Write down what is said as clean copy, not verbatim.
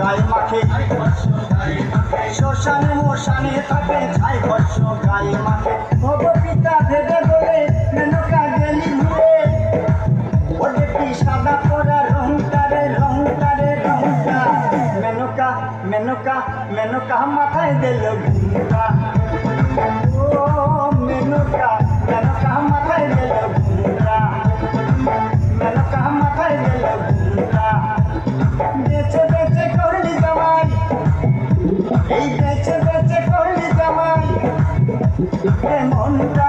গায়ে মাখে শ্মশানে মশানে থাকে ছাই বর্ষ গায়ে মাখে ভব পিতা ভেবে বলে মেনকা গেলি ঘুরে ও দেখি সাদা পরা রংটারে রংটারে রংটা মেনকা মেনকা মেনকা মাথায় দিল ঘুমটা ও মেনকা মেনকা মাথায় দিল ঘুমটা মেনকা মাথায় দিল ঘুমটা বেঁচে বেঁচে করলি জামাই এই বেঁচে বেঁচে করলি জামাই মনটা